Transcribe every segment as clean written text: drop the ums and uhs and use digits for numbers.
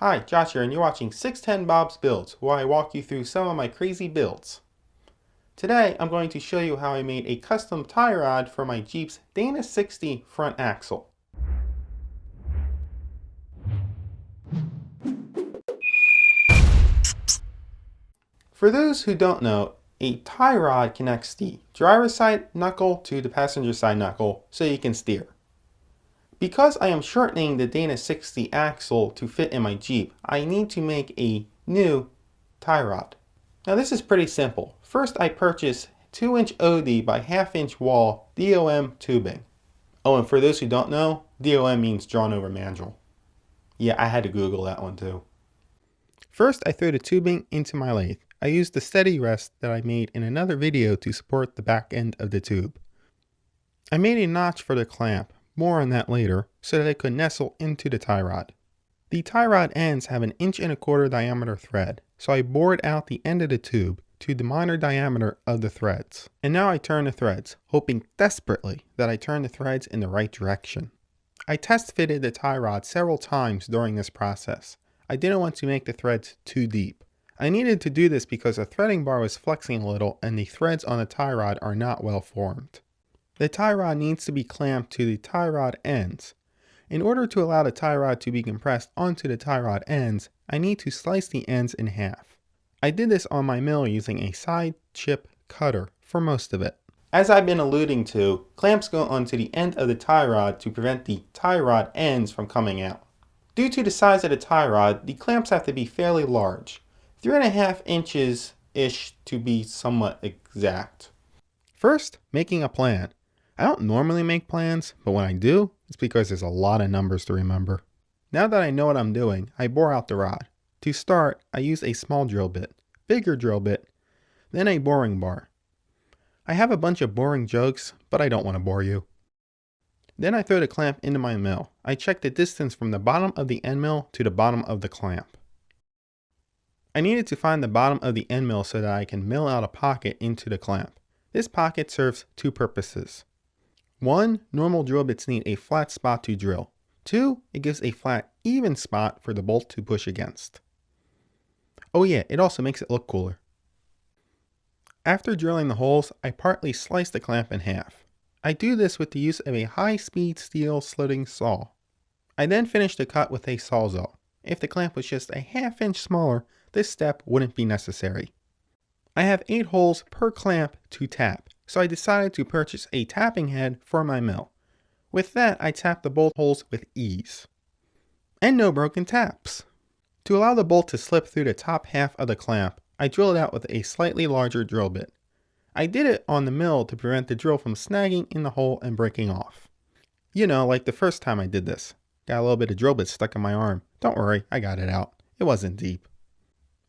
Hi, Josh here, and you're watching 610BOB's Builds, where I walk you through some of my crazy builds. Today, I'm going to show you how I made a custom tie rod for my Jeep's Dana 60 front axle. For those who don't know, a tie rod connects the driver's side knuckle to the passenger side knuckle so you can steer. Because I am shortening the Dana 60 axle to fit in my Jeep, I need to make a new tie rod. Now this is pretty simple. First I purchased 2-inch OD by 1/2-inch wall DOM tubing. Oh, and for those who don't know, DOM means drawn over mandrel. Yeah, I had to Google that one too. First I threw the tubing into my lathe. I used the steady rest that I made in another video to support the back end of the tube. I made a notch for the clamp, more on that later, so that it could nestle into the tie rod. The tie rod ends have an 1.25" diameter thread, so I bored out the end of the tube to the minor diameter of the threads. And now I turn the threads, hoping desperately that I turn the threads in the right direction. I test fitted the tie rod several times during this process. I didn't want to make the threads too deep. I needed to do this because the threading bar was flexing a little and the threads on the tie rod are not well formed. The tie rod needs to be clamped to the tie rod ends. In order to allow the tie rod to be compressed onto the tie rod ends, I need to slice the ends in half. I did this on my mill using a side chip cutter for most of it. As I've been alluding to, clamps go onto the end of the tie rod to prevent the tie rod ends from coming out. Due to the size of the tie rod, the clamps have to be fairly large, 3.5 inches-ish to be somewhat exact. First, making a plan. I don't normally make plans, but when I do, it's because there's a lot of numbers to remember. Now that I know what I'm doing, I bore out the rod. To start, I use a small drill bit, bigger drill bit, then a boring bar. I have a bunch of boring jokes, but I don't want to bore you. Then I throw the clamp into my mill. I check the distance from the bottom of the end mill to the bottom of the clamp. I needed to find the bottom of the end mill so that I can mill out a pocket into the clamp. This pocket serves two purposes. 1. Normal drill bits need a flat spot to drill. 2. It gives a flat, even spot for the bolt to push against. Oh yeah, it also makes it look cooler. After drilling the holes, I partly slice the clamp in half. I do this with the use of a high-speed steel slitting saw. I then finish the cut with a sawzall. If the clamp was just a 1/2 inch smaller, this step wouldn't be necessary. I have 8 holes per clamp to tap, so I decided to purchase a tapping head for my mill. With that, I tap the bolt holes with ease. And no broken taps. To allow the bolt to slip through the top half of the clamp, I drill it out with a slightly larger drill bit. I did it on the mill to prevent the drill from snagging in the hole and breaking off. You know, like the first time I did this. Got a little bit of drill bit stuck in my arm. Don't worry, I got it out. It wasn't deep.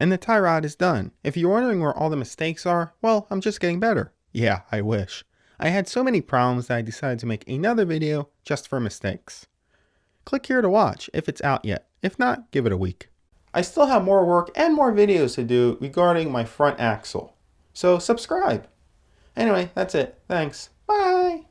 And the tie rod is done. If you're wondering where all the mistakes are, well, I'm just getting better. Yeah, I wish. I had so many problems that I decided to make another video just for mistakes. Click here to watch if it's out yet. If not, give it a week. I still have more work and more videos to do regarding my front axle. So subscribe. Anyway, that's it. Thanks. Bye.